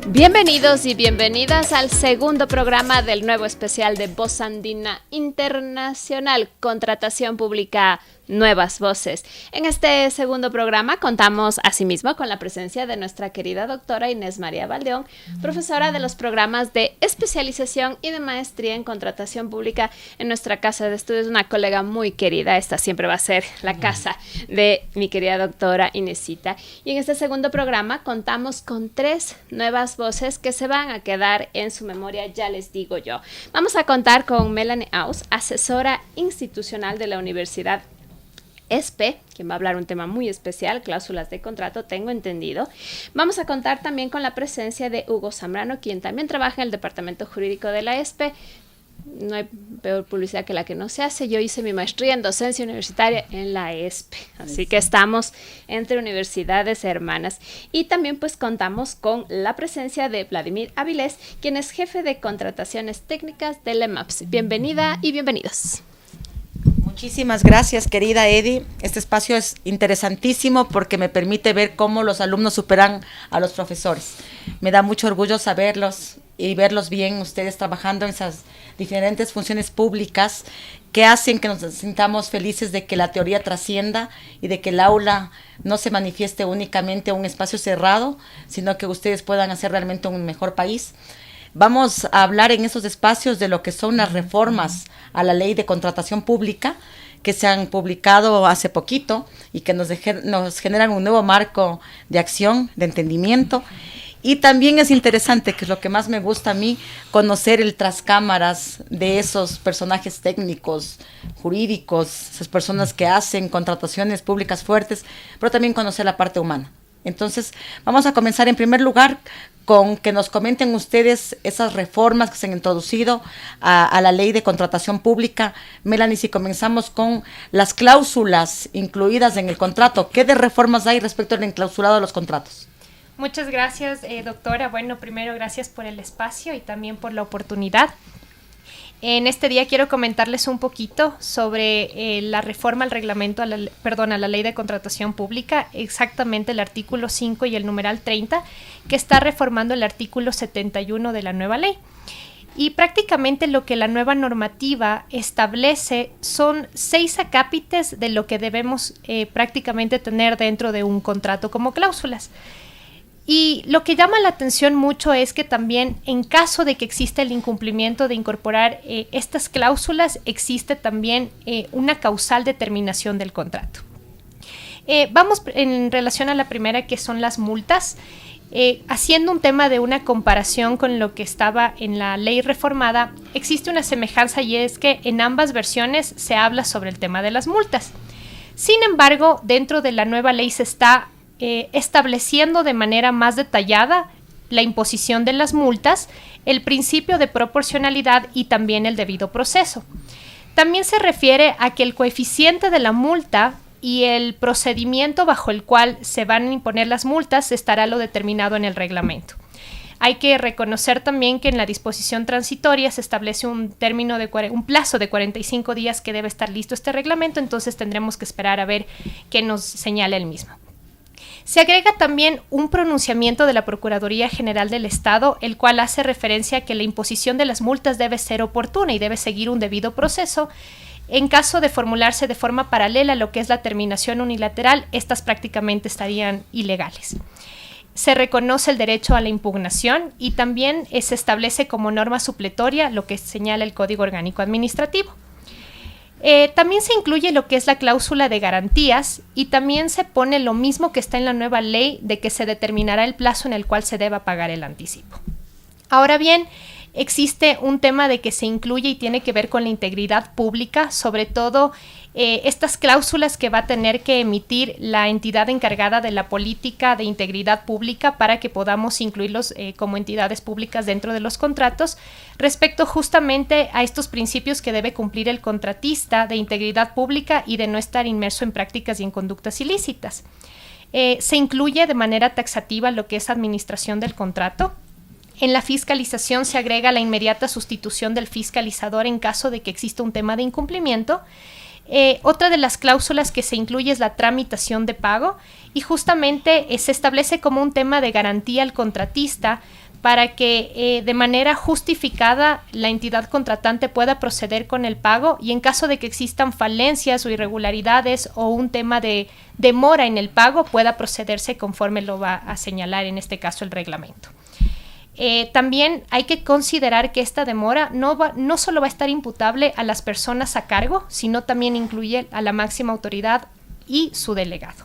Bienvenidos y bienvenidas al segundo programa del nuevo especial de Voz Andina Internacional, Contratación Pública, Nuevas Voces. En este segundo programa contamos asimismo con la presencia de nuestra querida doctora Inés María Valdeón, profesora de los programas de especialización y de maestría en contratación pública en nuestra casa de estudios, una colega muy querida. Esta siempre va a ser la casa de mi querida doctora Inésita. Y en este segundo programa contamos con 3 nuevas voces que se van a quedar en su memoria, ya les digo yo. Vamos a contar con Melanie Aus, asesora institucional de la Universidad ESPE, quien va a hablar un tema muy especial, cláusulas de contrato, tengo entendido. Vamos a contar también con la presencia de Hugo Zambrano, quien también trabaja en el departamento jurídico de la ESPE. No hay peor publicidad que la que no se hace. Yo hice mi maestría en docencia universitaria en la ESPE, así que estamos entre universidades hermanas. Y también pues contamos con la presencia de Vladimir Avilés, quien es jefe de contrataciones técnicas del EMAPS. Bienvenida y bienvenidos. Muchísimas gracias, querida Edi. Este espacio es interesantísimo porque me permite ver cómo los alumnos superan a los profesores. Me da mucho orgullo saberlos y verlos bien, ustedes trabajando en esas diferentes funciones públicas que hacen que nos sintamos felices de que la teoría trascienda y de que el aula no se manifieste únicamente un espacio cerrado, sino que ustedes puedan hacer realmente un mejor país. Vamos a hablar en esos espacios de lo que son las reformas a la ley de contratación pública que se han publicado hace poquito y que nos generan un nuevo marco de acción, de entendimiento. Y también es interesante, que es lo que más me gusta a mí, conocer el tras cámaras de esos personajes técnicos, jurídicos, esas personas que hacen contrataciones públicas fuertes, pero también conocer la parte humana. Entonces, vamos a comenzar en primer lugar con que nos comenten ustedes esas reformas que se han introducido a la ley de contratación pública. Melanie, si comenzamos con las cláusulas incluidas en el contrato, ¿qué de reformas hay respecto al enclausulado de los contratos? Muchas gracias, doctora. Bueno, primero, gracias por el espacio y también por la oportunidad. En este día quiero comentarles un poquito sobre la reforma al reglamento, a la ley de contratación pública, exactamente el artículo 5 y el numeral 30, que está reformando el artículo 71 de la nueva ley. Y prácticamente lo que la nueva normativa establece son 6 acápites de lo que debemos prácticamente tener dentro de un contrato como cláusulas. Y lo que llama la atención mucho es que también en caso de que exista el incumplimiento de incorporar estas cláusulas, existe también una causal de terminación del contrato. Vamos en relación a la primera, que son las multas, haciendo un tema de una comparación con lo que estaba en la ley reformada. Existe una semejanza y es que en ambas versiones se habla sobre el tema de las multas. Sin embargo, dentro de la nueva ley se está estableciendo de manera más detallada la imposición de las multas, el principio de proporcionalidad y también el debido proceso. También se refiere a que el coeficiente de la multa y el procedimiento bajo el cual se van a imponer las multas estará lo determinado en el reglamento. Hay que reconocer también que en la disposición transitoria se establece un plazo de 45 días que debe estar listo este reglamento, entonces tendremos que esperar a ver qué nos señala el mismo. Se agrega también un pronunciamiento de la Procuraduría General del Estado, el cual hace referencia a que la imposición de las multas debe ser oportuna y debe seguir un debido proceso. En caso de formularse de forma paralela a lo que es la terminación unilateral, estas prácticamente estarían ilegales. Se reconoce el derecho a la impugnación y también se establece como norma supletoria lo que señala el Código Orgánico Administrativo. También se incluye lo que es la cláusula de garantías y también se pone lo mismo que está en la nueva ley de que se determinará el plazo en el cual se deba pagar el anticipo. Ahora bien, existe un tema de que se incluye y tiene que ver con la integridad pública, sobre todo estas cláusulas que va a tener que emitir la entidad encargada de la política de integridad pública para que podamos incluirlos como entidades públicas dentro de los contratos, respecto justamente a estos principios que debe cumplir el contratista de integridad pública y de no estar inmerso en prácticas y en conductas ilícitas. Se incluye de manera taxativa lo que es administración del contrato. En la fiscalización se agrega la inmediata sustitución del fiscalizador en caso de que exista un tema de incumplimiento. Otra de las cláusulas que se incluye es la tramitación de pago y justamente se establece como un tema de garantía al contratista para que de manera justificada la entidad contratante pueda proceder con el pago, y en caso de que existan falencias o irregularidades o un tema de demora en el pago, pueda procederse conforme lo va a señalar en este caso el reglamento. También hay que considerar que esta demora no solo va a estar imputable a las personas a cargo, sino también incluye a la máxima autoridad y su delegado.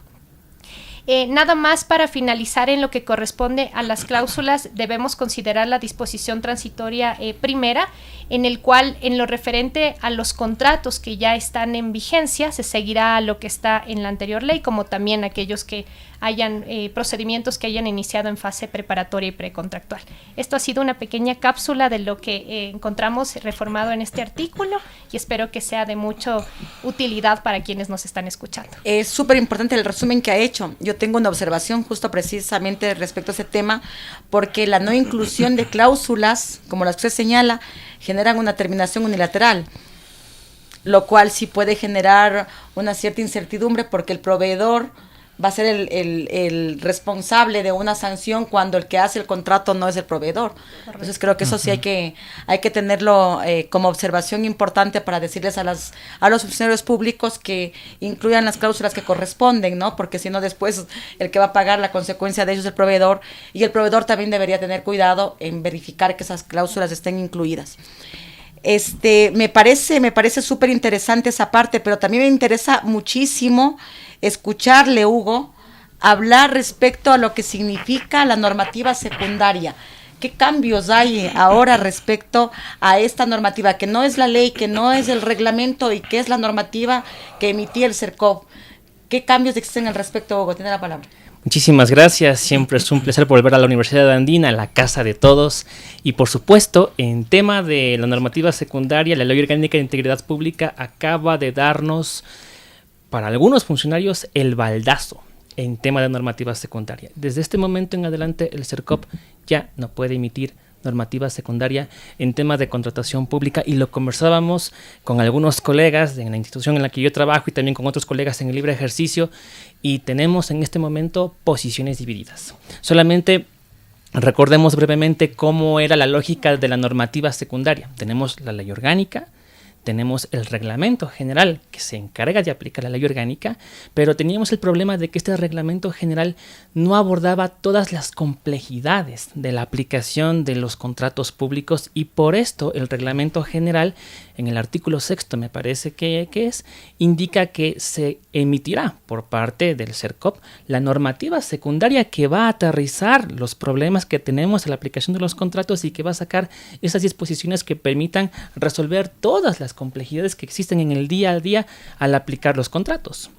Nada más para finalizar, en lo que corresponde a las cláusulas, debemos considerar la disposición transitoria primera, en el cual, en lo referente a los contratos que ya están en vigencia, se seguirá a lo que está en la anterior ley, como también aquellos que hayan procedimientos que hayan iniciado en fase preparatoria y precontractual. Esto ha sido una pequeña cápsula de lo que encontramos reformado en este artículo, y espero que sea de mucha utilidad para quienes nos están escuchando. Es súper importante el resumen que ha hecho. Yo tengo una observación justo precisamente respecto a ese tema, porque la no inclusión de cláusulas, como las que usted señala, generan una terminación unilateral, lo cual sí puede generar una cierta incertidumbre, porque el proveedor va a ser el responsable de una sanción cuando el que hace el contrato no es el proveedor. Correcto. Entonces creo que eso sí hay que tenerlo como observación importante para decirles a los funcionarios públicos que incluyan las cláusulas que corresponden, ¿no? Porque si no, después el que va a pagar la consecuencia de ello es el proveedor, y el proveedor también debería tener cuidado en verificar que esas cláusulas estén incluidas. Me parece súper interesante esa parte, pero también me interesa muchísimo escucharle, Hugo, hablar respecto a lo que significa la normativa secundaria. ¿Qué cambios hay ahora respecto a esta normativa, que no es la ley, que no es el reglamento, y que es la normativa que emitía el CERCOV? ¿Qué cambios existen al respecto, Hugo? Tiene la palabra. Muchísimas gracias, siempre es un placer volver a la Universidad Andina, la casa de todos. Y por supuesto, en tema de la normativa secundaria, la Ley Orgánica de Integridad Pública acaba de darnos, para algunos funcionarios, el baldazo en tema de normativa secundaria. Desde este momento en adelante, el CERCOV ya no puede emitir normativa secundaria en temas de contratación pública, y lo conversábamos con algunos colegas en la institución en la que yo trabajo y también con otros colegas en el libre ejercicio, y tenemos en este momento posiciones divididas. Solamente recordemos brevemente cómo era la lógica de la normativa secundaria. Tenemos la ley orgánica, tenemos el reglamento general que se encarga de aplicar la ley orgánica, pero teníamos el problema de que este reglamento general no abordaba todas las complejidades de la aplicación de los contratos públicos, y por esto el reglamento general, en el artículo 6, me parece que indica que se emitirá por parte del CERCOV la normativa secundaria que va a aterrizar los problemas que tenemos en la aplicación de los contratos, y que va a sacar esas disposiciones que permitan resolver todas las complejidades que existen en el día a día al aplicar los contratos.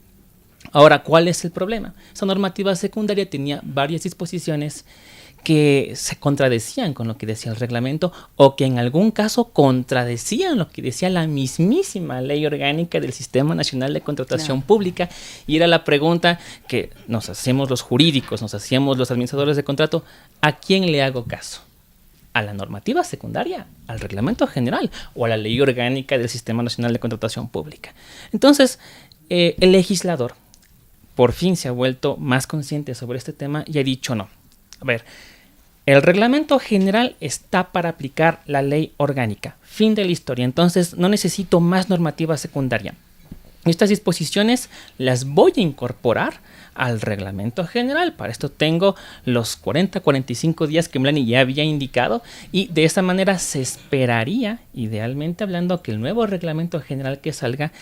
Ahora, ¿cuál es el problema? Esa normativa secundaria tenía varias disposiciones que se contradecían con lo que decía el reglamento, o que en algún caso contradecían lo que decía la mismísima Ley Orgánica del Sistema Nacional de Contratación Pública. Y era la pregunta que nos hacíamos los jurídicos, nos hacíamos los administradores de contrato: ¿a quién le hago caso? ¿A la normativa secundaria, al reglamento general, o a la Ley Orgánica del Sistema Nacional de Contratación Pública? Entonces, el legislador por fin se ha vuelto más consciente sobre este tema y ha dicho: no, a ver, el reglamento general está para aplicar la ley orgánica, fin de la historia, entonces no necesito más normativa secundaria. Estas disposiciones las voy a incorporar al reglamento general. Para esto tengo los 40-45 días que Melanie ya había indicado, y de esa manera se esperaría, idealmente hablando, que el nuevo reglamento general que salga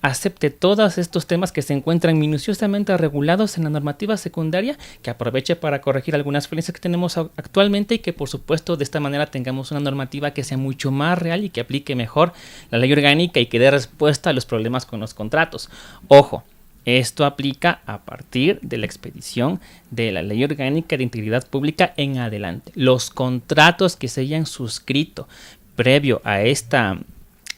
acepte todos estos temas que se encuentran minuciosamente regulados en la normativa secundaria, que aproveche para corregir algunas falencias que tenemos actualmente, y que por supuesto de esta manera tengamos una normativa que sea mucho más real y que aplique mejor la ley orgánica y que dé respuesta a los problemas con los contratos. Ojo, esto aplica a partir de la expedición de la Ley Orgánica de Integridad Pública en adelante. Los contratos que se hayan suscrito previo a esta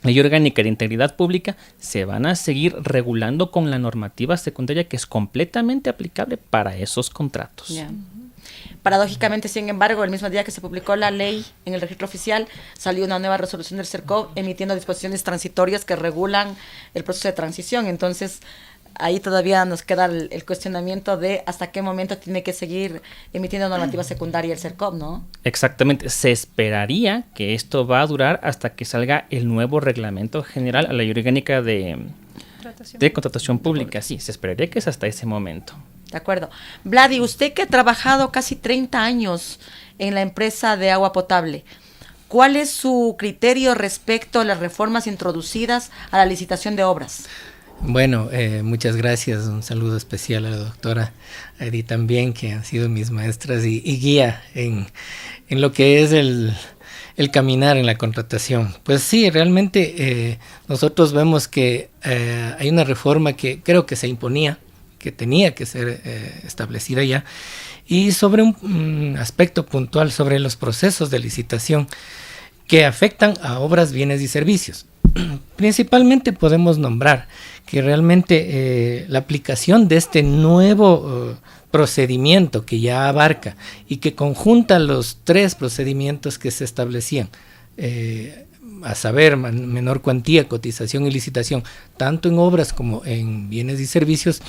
Ley Orgánica de Integridad Pública se van a seguir regulando con la normativa secundaria, que es completamente aplicable para esos contratos. Yeah. Paradójicamente, sin embargo, el mismo día que se publicó la ley en el registro oficial, salió una nueva resolución del CERCOV emitiendo disposiciones transitorias que regulan el proceso de transición. Entonces, ahí todavía nos queda el cuestionamiento de hasta qué momento tiene que seguir emitiendo normativa secundaria el CERCOP, ¿no? Exactamente, se esperaría que esto va a durar hasta que salga el nuevo reglamento general a la ley orgánica de contratación pública. Sí, se esperaría que es hasta ese momento. De acuerdo. Vladi, usted que ha trabajado casi 30 años en la empresa de agua potable, ¿cuál es su criterio respecto a las reformas introducidas a la licitación de obras? Bueno, muchas gracias. Un saludo especial a la doctora Edith también, que han sido mis maestras y guía en lo que es el caminar en la contratación. Pues sí, realmente nosotros vemos que hay una reforma que creo que se imponía, que tenía que ser establecida ya, y sobre un aspecto puntual sobre los procesos de licitación que afectan a obras, bienes y servicios. Principalmente podemos nombrar que realmente la aplicación de este nuevo procedimiento que ya abarca y que conjunta los 3 procedimientos que se establecían, a saber, menor cuantía, cotización y licitación, tanto en obras como en bienes y servicios,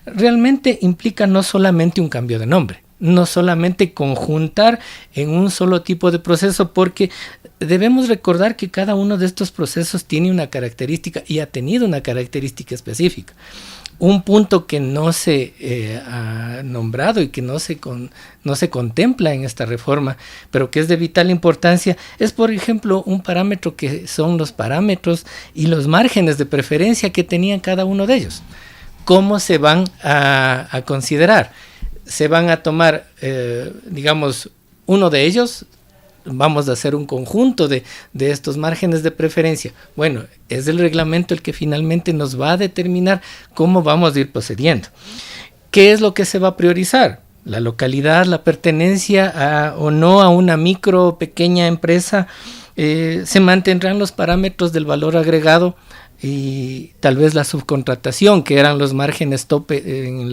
realmente implica no solamente un cambio de nombre, no solamente conjuntar en un solo tipo de proceso, porque debemos recordar que cada uno de estos procesos tiene una característica y ha tenido una característica específica. Un punto que no se ha nombrado y que no se contempla en esta reforma, pero que es de vital importancia, es por ejemplo un parámetro que son los parámetros y los márgenes de preferencia que tenían cada uno de ellos. ¿Cómo se van a considerar? Se van a tomar, digamos, uno de ellos. Vamos a hacer un conjunto de estos márgenes de preferencia. Bueno, es el reglamento el que finalmente nos va a determinar cómo vamos a ir procediendo. ¿Qué es lo que se va a priorizar? La localidad, la pertenencia o no a una micro pequeña empresa. Se mantendrán los parámetros del valor agregado y tal vez la subcontratación, que eran los márgenes tope en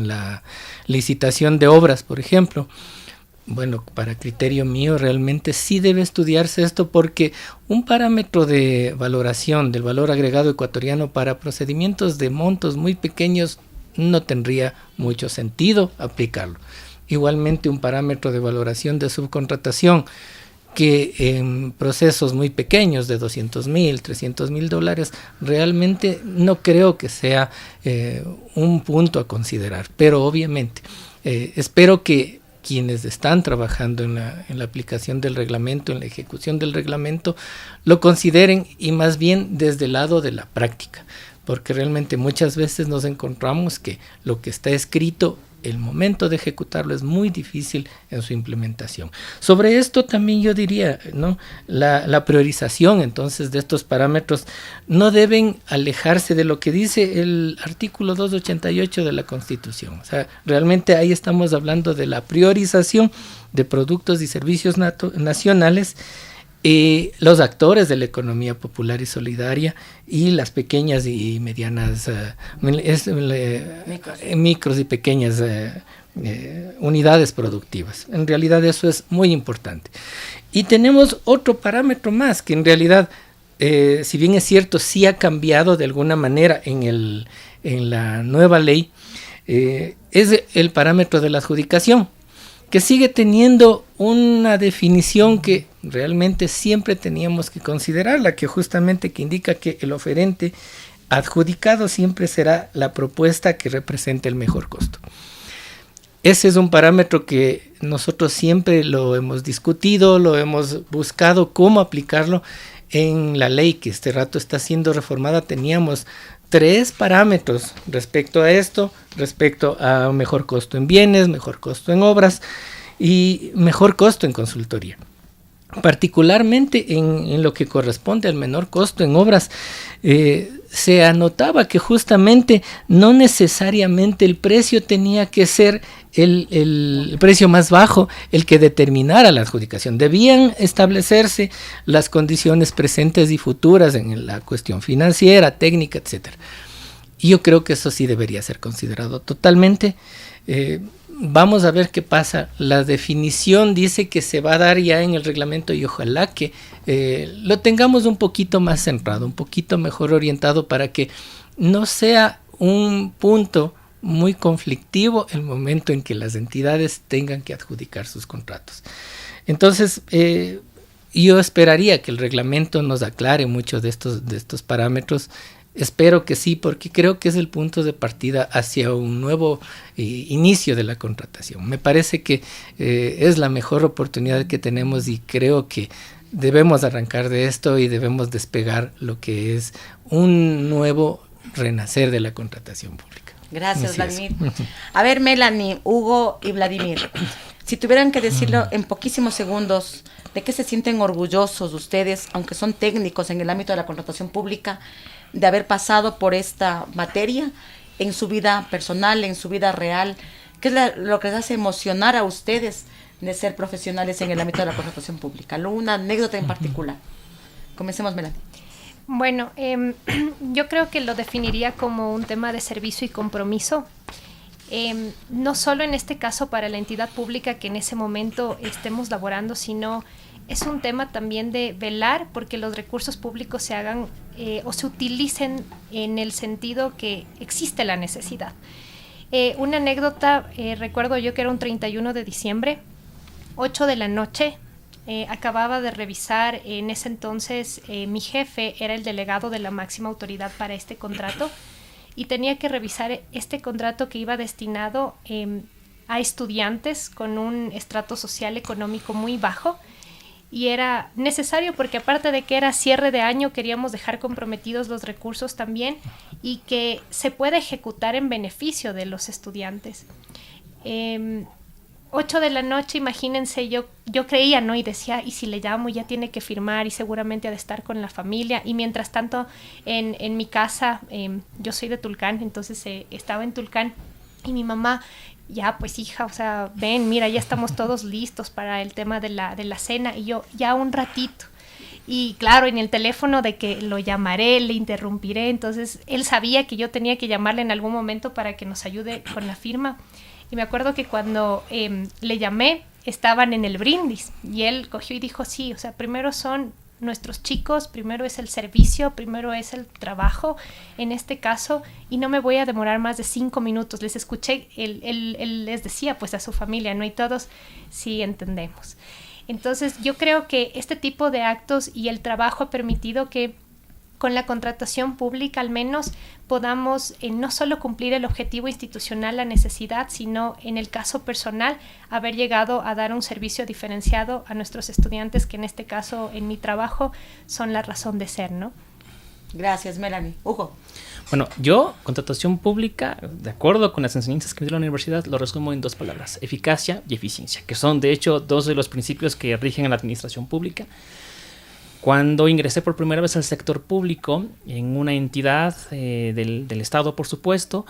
la licitación de obras, por ejemplo. Bueno, para criterio mío realmente sí debe estudiarse esto, porque un parámetro de valoración del valor agregado ecuatoriano para procedimientos de montos muy pequeños no tendría mucho sentido aplicarlo. Igualmente un parámetro de valoración de subcontratación que en procesos muy pequeños de $200,000, $300,000 realmente no creo que sea un punto a considerar, pero obviamente espero que quienes están trabajando en la aplicación del reglamento, en la ejecución del reglamento, lo consideren, y más bien desde el lado de la práctica, porque realmente muchas veces nos encontramos que lo que está escrito, el momento de ejecutarlo es muy difícil en su implementación. Sobre esto también yo diría, ¿no? La priorización entonces de estos parámetros no deben alejarse de lo que dice el artículo 288 de la Constitución. O sea, realmente ahí estamos hablando de la priorización de productos y servicios nacionales, los actores de la economía popular y solidaria y las pequeñas y medianas micros y pequeñas unidades productivas. En realidad eso es muy importante. Y tenemos otro parámetro más que en realidad, si bien es cierto, sí ha cambiado de alguna manera en la nueva ley, es el parámetro de la adjudicación, que sigue teniendo una definición que realmente siempre teníamos que considerarla, que justamente que indica que el oferente adjudicado siempre será la propuesta que represente el mejor costo. Ese es un parámetro que nosotros siempre lo hemos discutido, lo hemos buscado cómo aplicarlo en la ley que este rato está siendo reformada. Teníamos 3 parámetros respecto a esto, respecto a un mejor costo en bienes, mejor costo en obras y mejor costo en consultoría. Particularmente en lo que corresponde al menor costo en obras, se anotaba que justamente no necesariamente el precio tenía que ser el precio más bajo el que determinara la adjudicación. Debían establecerse las condiciones presentes y futuras en la cuestión financiera, técnica, etcétera. Y yo creo que eso sí debería ser considerado totalmente. Vamos a ver qué pasa. La definición dice que se va a dar ya en el reglamento y ojalá que lo tengamos un poquito más centrado, un poquito mejor orientado para que no sea un punto muy conflictivo el momento en que las entidades tengan que adjudicar sus contratos. Entonces, yo esperaría que el reglamento nos aclare muchos de estos parámetros. Espero que sí, porque creo que es el punto de partida hacia un nuevo inicio de la contratación. Me parece que es la mejor oportunidad que tenemos y creo que debemos arrancar de esto y debemos despegar lo que es un nuevo renacer de la contratación pública. Gracias, Así Vladimir. A ver, Melanie, Hugo y Vladimir, si tuvieran que decirlo en poquísimos segundos, ¿de qué se sienten orgullosos ustedes, aunque son técnicos en el ámbito de la contratación pública, de haber pasado por esta materia en su vida personal, en su vida real? ¿Qué es lo que les hace emocionar a ustedes de ser profesionales en el ámbito de la contratación pública? ¿Una anécdota en particular? Comencemos, Melanie. Bueno, yo creo que lo definiría como un tema de servicio y compromiso. No solo en este caso para la entidad pública que en ese momento estemos laborando, sino es un tema también de velar porque los recursos públicos se hagan o se utilicen en el sentido que existe la necesidad. Una anécdota, recuerdo yo que era un 31 de diciembre, 8 de la noche, acababa de revisar, en ese entonces mi jefe era el delegado de la máxima autoridad para este contrato y tenía que revisar este contrato que iba destinado a estudiantes con un estrato social económico muy bajo. Y era necesario porque aparte de que era cierre de año, queríamos dejar comprometidos los recursos también y que se pueda ejecutar en beneficio de los estudiantes. 8 de la noche, imagínense, yo creía, ¿no? Y decía, ¿y si le llamo? Ya tiene que firmar y seguramente ha de estar con la familia. Y mientras tanto, en mi casa, yo soy de Tulcán, entonces estaba en Tulcán y mi mamá... Ya, pues hija, o sea, ven, mira, ya estamos todos listos para el tema de la cena. Y yo, ya un ratito. Y claro, en el teléfono de que lo llamaré, le interrumpiré. Entonces, él sabía que yo tenía que llamarle en algún momento para que nos ayude con la firma. Y me acuerdo que cuando le llamé, estaban en el brindis. Y él cogió y dijo, sí, o sea, primero son nuestros chicos, primero es el servicio, primero es el trabajo, en este caso, y no me voy a demorar más de 5 minutos. Les escuché, él les decía pues a su familia, ¿no? Y todos sí entendemos. Entonces yo creo que este tipo de actos y el trabajo ha permitido que con la contratación pública al menos podamos no solo cumplir el objetivo institucional, la necesidad, sino en el caso personal haber llegado a dar un servicio diferenciado a nuestros estudiantes, que en este caso en mi trabajo son la razón de ser, ¿no? Gracias, Melanie. Hugo. Bueno, yo, contratación pública, de acuerdo con las enseñanzas que me dio la universidad, lo resumo en 2 palabras: eficacia y eficiencia, que son de hecho 2 de los principios que rigen a la administración pública. Cuando ingresé por primera vez al sector público, en una entidad del Estado, por supuesto,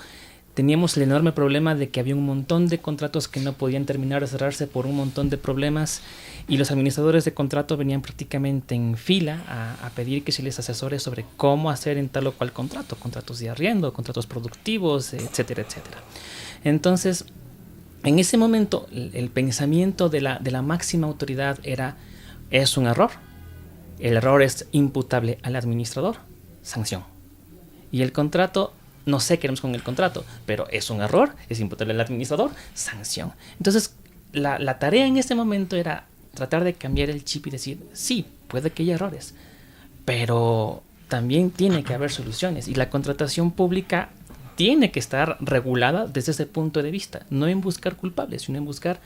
teníamos el enorme problema de que había un montón de contratos que no podían terminar de cerrarse por un montón de problemas, y los administradores de contrato venían prácticamente en fila a pedir que se les asesore sobre cómo hacer en tal o cual contrato, contratos de arriendo, contratos productivos, etcétera, etcétera. Entonces, en ese momento, el pensamiento de la máxima autoridad era, es un error. El error es imputable al administrador, sanción. Y el contrato, no sé qué haremos con el contrato, pero es un error, es imputable al administrador, sanción. Entonces, la tarea en ese momento era tratar de cambiar el chip y decir, sí, puede que haya errores, pero también tiene que haber soluciones. Y la contratación pública tiene que estar regulada desde ese punto de vista, no en buscar culpables, sino en buscar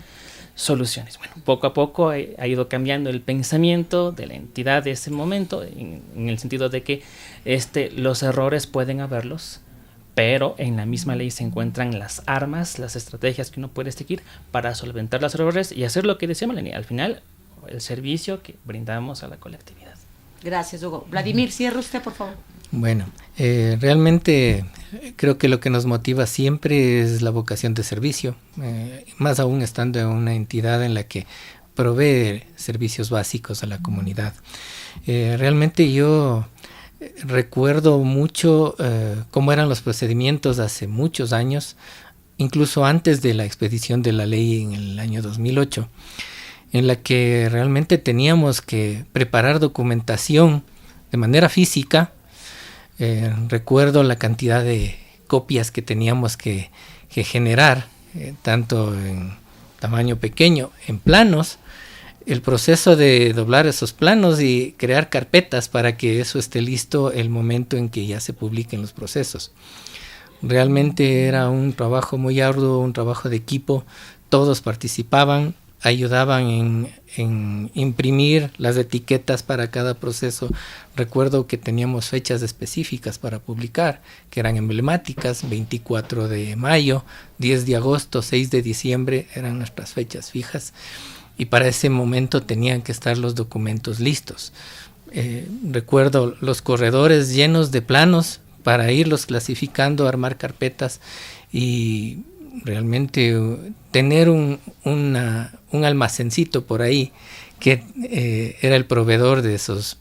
soluciones. Bueno, poco a poco ha ido cambiando el pensamiento de la entidad de ese momento, en el sentido de que los errores pueden haberlos, pero en la misma ley se encuentran las armas, las estrategias que uno puede seguir para solventar los errores y hacer lo que decía Melanie, al final, el servicio que brindamos a la colectividad. Gracias, Hugo. Vladimir, cierre usted, por favor. Bueno, realmente creo que lo que nos motiva siempre es la vocación de servicio, más aún estando en una entidad en la que provee servicios básicos a la comunidad. Realmente yo recuerdo mucho cómo eran los procedimientos hace muchos años, incluso antes de la expedición de la ley en el año 2008, en la que realmente teníamos que preparar documentación de manera física. Recuerdo la cantidad de copias que teníamos que generar, tanto en tamaño pequeño, en planos, el proceso de doblar esos planos y crear carpetas para que eso esté listo el momento en que ya se publiquen los procesos. Realmente era un trabajo muy arduo, un trabajo de equipo, todos participaban, ayudaban en imprimir las etiquetas para cada proceso. Recuerdo que teníamos fechas específicas para publicar, que eran emblemáticas: 24 de mayo, 10 de agosto, 6 de diciembre, eran nuestras fechas fijas, y para ese momento tenían que estar los documentos listos. Recuerdo los corredores llenos de planos para irlos clasificando, armar carpetas y realmente tener un almacencito por ahí que era el proveedor de esos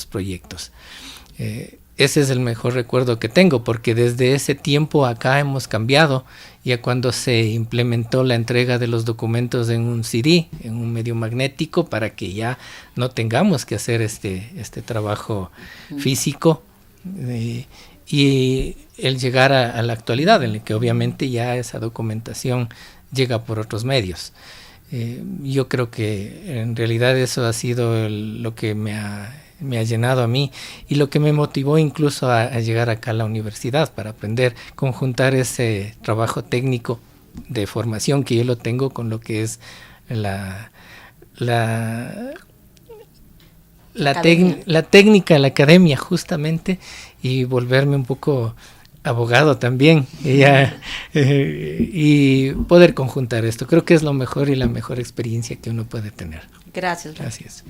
proyectos. Ese es el mejor recuerdo que tengo, porque desde ese tiempo acá hemos cambiado. Ya cuando se implementó la entrega de los documentos en un CD, en un medio magnético, para que ya no tengamos que hacer este trabajo físico, y el llegar a la actualidad, en la que obviamente ya esa documentación llega por otros medios. Yo creo que en realidad eso ha sido lo que me ha llenado a mí, y lo que me motivó incluso a llegar acá a la universidad, para aprender, conjuntar ese trabajo técnico de formación que yo lo tengo con lo que es la técnica, la academia justamente, y volverme un poco abogado también, y poder conjuntar esto. Creo que es lo mejor y la mejor experiencia que uno puede tener. Gracias. Gracias.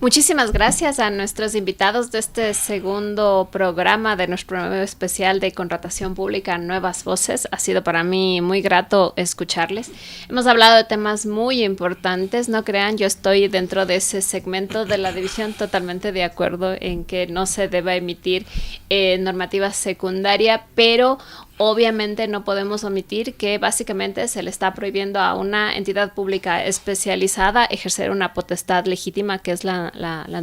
Muchísimas gracias a nuestros invitados de este segundo programa de nuestro nuevo especial de contratación pública, Nuevas Voces. Ha sido para mí muy grato escucharles. Hemos hablado de temas muy importantes. No crean, yo estoy dentro de ese segmento de la división totalmente de acuerdo en que no se deba emitir normativa secundaria, pero obviamente no podemos omitir que básicamente se le está prohibiendo a una entidad pública especializada ejercer una potestad legítima, que es la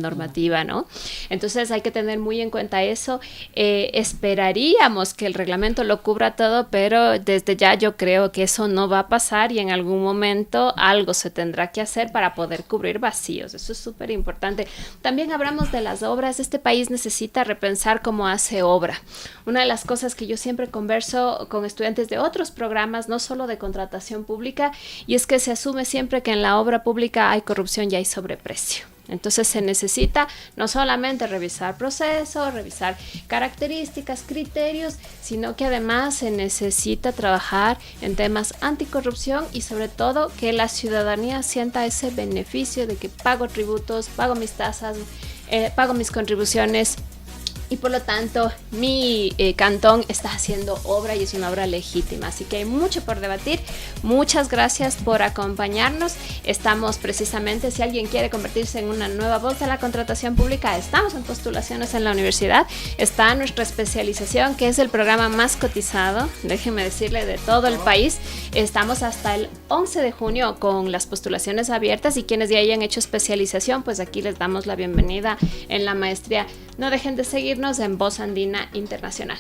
normativa, ¿no? Entonces hay que tener muy en cuenta eso. Esperaríamos que el reglamento lo cubra todo, pero desde ya yo creo que eso no va a pasar, y en algún momento algo se tendrá que hacer para poder cubrir vacíos. Eso es súper importante. También hablamos de las obras. Este país necesita repensar cómo hace obra. Una de las cosas que yo siempre converso con estudiantes de otros programas, no solo de contratación pública, y es que se asume siempre que en la obra pública hay corrupción y hay sobreprecio. Entonces se necesita no solamente revisar procesos, revisar características, criterios, sino que además se necesita trabajar en temas anticorrupción, y sobre todo que la ciudadanía sienta ese beneficio de que pago tributos, pago mis tasas, pago mis contribuciones, y por lo tanto mi cantón está haciendo obra, y es una obra legítima. Así que hay mucho por debatir. Muchas gracias por acompañarnos. Estamos precisamente, si alguien quiere convertirse en una nueva voz de la contratación pública, estamos en postulaciones en la universidad. Está nuestra especialización, que es el programa más cotizado, déjenme decirle, de todo el país. Estamos hasta el 11 de junio con las postulaciones abiertas, y quienes ya hayan hecho especialización, pues aquí les damos la bienvenida en la maestría. No dejen de seguirnos en Voz Andina Internacional.